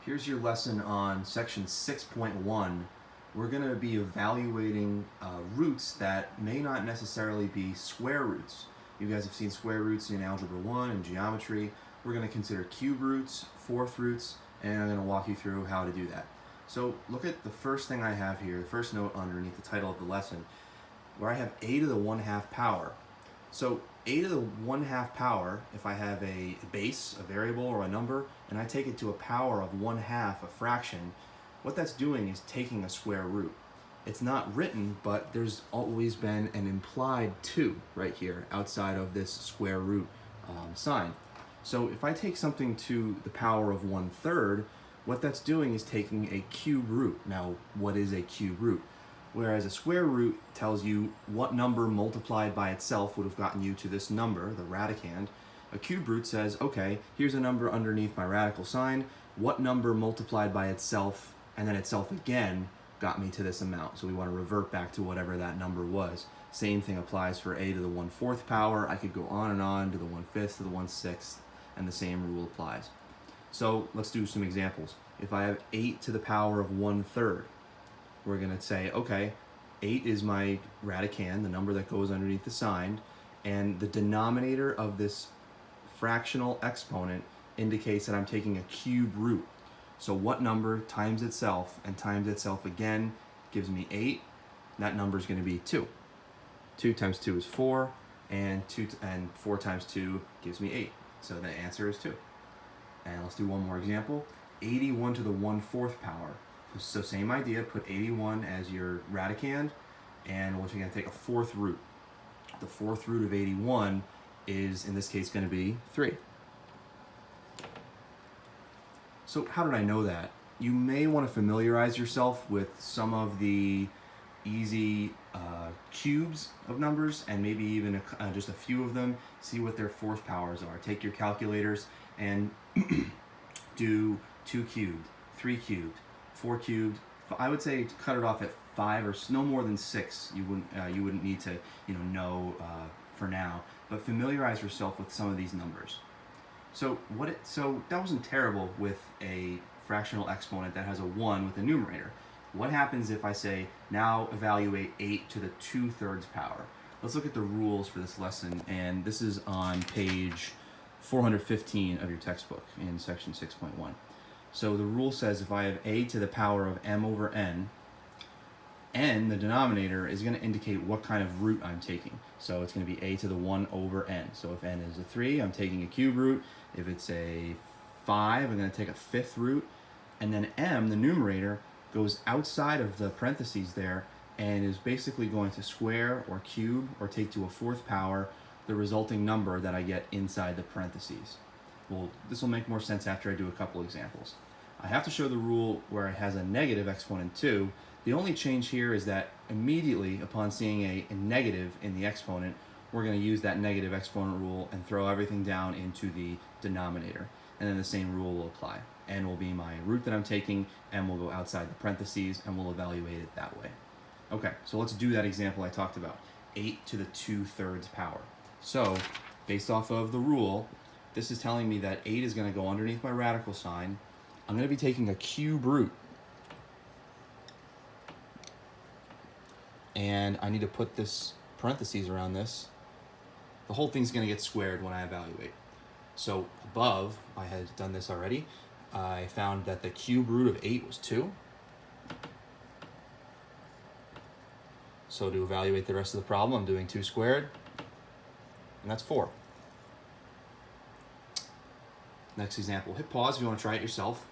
Here's your lesson on section 6.1. We're going to be evaluating roots that may not necessarily be square roots. You guys have seen square roots in Algebra 1 and geometry. We're going to consider cube roots, fourth roots, and I'm going to walk you through how to do that. So look at the first thing I have here, the first note underneath the title of the lesson, where I have a to the 1/2 power. So a to the 1/2 power, if I have a base, a variable, or a number, and I take it to a power of 1/2, a fraction, what that's doing is taking a square root. It's not written, but there's always been an implied 2 right here outside of this square root sign. So if I take something to the power of 1/3, what that's doing is taking a cube root. Now, what is a cube root? Whereas a square root tells you what number multiplied by itself would have gotten you to this number, the radicand, a cube root says, okay, here's a number underneath my radical sign. What number multiplied by itself and then itself again got me to this amount? So we want to revert back to whatever that number was. Same thing applies for a to the 1/4 power. I could go on and on to the 1/5 to the 1/6, and the same rule applies. So let's do some examples. If I have 8 to the power of 1/3, we're going to say, okay, 8 is my radicand, the number that goes underneath the sign, and the denominator of this fractional exponent indicates that I'm taking a cube root. So what number times itself and times itself again gives me 8? That number is going to be 2. 2 times 2 is 4, and 4 times 2 gives me 8. So the answer is 2. And let's do one more example. 81 to the 1/4 power. So same idea, put 81 as your radicand, and we're going to take a fourth root. The fourth root of 81 is, in this case, going to be 3. So how did I know that? You may want to familiarize yourself with some of the easy cubes of numbers, and maybe even just a few of them. See what their fourth powers are. Take your calculators and do 2 cubed, 3 cubed, 4 cubed. I would say to cut it off at 5 or no more than 6. You wouldn't need to know for now, but familiarize yourself with some of these numbers. So that wasn't terrible with a fractional exponent that has a 1 with a numerator. What happens if I say now evaluate 8 to the 2/3 power? Let's look at the rules for this lesson, and this is on page 415 of your textbook in section 6.1. So the rule says if I have a to the power of m over n, the denominator, is going to indicate what kind of root I'm taking. So it's going to be a to the 1 over n. So if n is a 3, I'm taking a cube root. If it's a 5, I'm going to take a fifth root. And then m, the numerator, goes outside of the parentheses there and is basically going to square or cube or take to a 4th power the resulting number that I get inside the parentheses. Well, this will make more sense after I do a couple examples. I have to show the rule where it has a negative exponent too. The only change here is that immediately upon seeing a negative in the exponent, we're going to use that negative exponent rule and throw everything down into the denominator. And then the same rule will apply. N will be my root that I'm taking, m will go outside the parentheses, and we'll evaluate it that way. Okay, so let's do that example I talked about. 8 to the 2/3 power. So, based off of the rule, this is telling me that 8 is going to go underneath my radical sign. I'm going to be taking a cube root. And I need to put this parentheses around this. The whole thing's going to get squared when I evaluate. So above, I had done this already. I found that the cube root of 8 was 2. So to evaluate the rest of the problem, I'm doing 2 squared, and that's 4. Next example, hit pause if you want to try it yourself.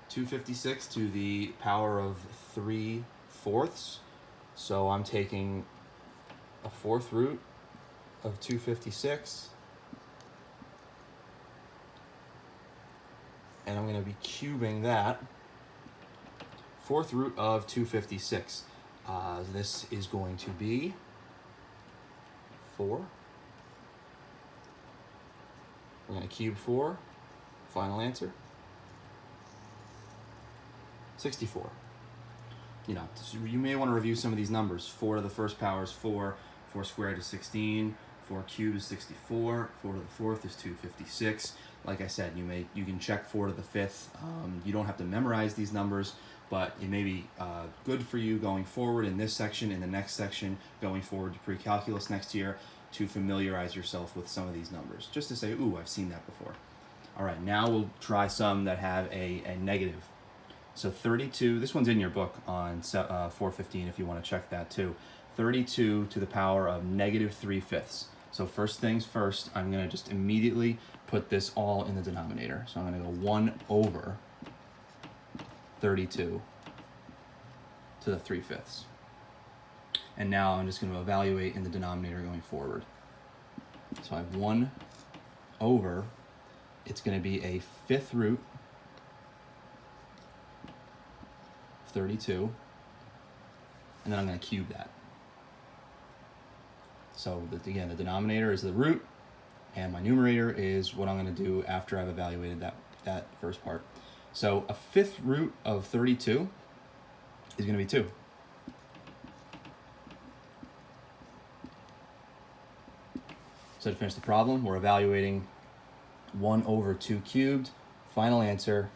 256 to the power of 3/4. So I'm taking a fourth root of 256, and I'm going to be cubing that. Fourth root of 256. This is going to be 4. We're going to cube 4. Final answer, 64. You may want to review some of these numbers. 4 to the 1st power is 4. 4 squared is 16. 4 cubed is 64. 4 to the 4th is 256. like I said, you can check 4 to the 5th. You don't have to memorize these numbers, but it may be good for you going forward in this section, in the next section, going forward to pre-calculus next year, to familiarize yourself with some of these numbers, just to say, ooh, I've seen that before. All right, now we'll try some that have a negative. So 32, this one's in your book on 415 if you want to check that too. 32 to the power of -3/5. So first things first, I'm going to just immediately put this all in the denominator. So I'm going to go 1 over 32 to the 3/5. And now I'm just going to evaluate in the denominator going forward. So I have 1 over, it's going to be a 5th root, 32, and then I'm going to cube that. So again, the denominator is the root, and my numerator is what I'm going to do after I've evaluated that first part. So a 5th root of 32 is going to be 2. So to finish the problem, we're evaluating 1 over 2 cubed. Final answer,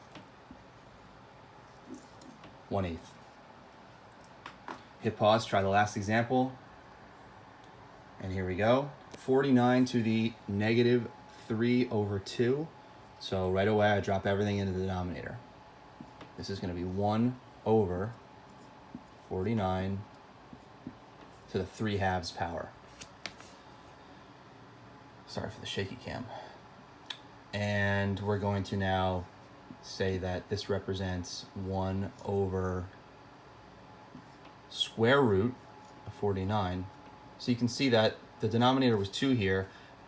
1/8. Hit pause, try the last example. And here we go. 49 to the -3/2. So right away, I drop everything into the denominator. This is going to be 1 over 49 to the 3/2 power. Sorry for the shaky cam. And we're going to now say that this represents 1 over square root of 49. So you can see that the denominator was 2 here.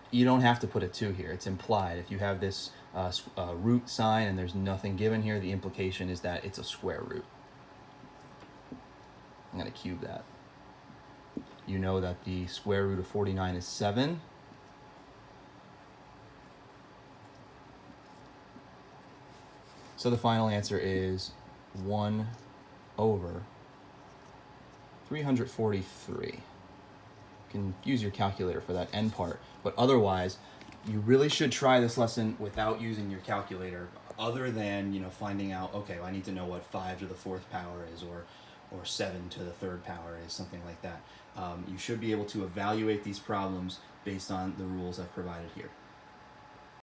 You don't have to put a 2 here. It's implied. If you have this root sign and there's nothing given here, the implication is that it's a square root. I'm going to cube that. You know that the square root of 49 is 7. So the final answer is 1 over 343. You can use your calculator for that end part, but otherwise, you really should try this lesson without using your calculator, other than, finding out, okay, well, I need to know what 5 to the 4th power is, or 7 to the 3rd power is, something like that. You should be able to evaluate these problems based on the rules I've provided here.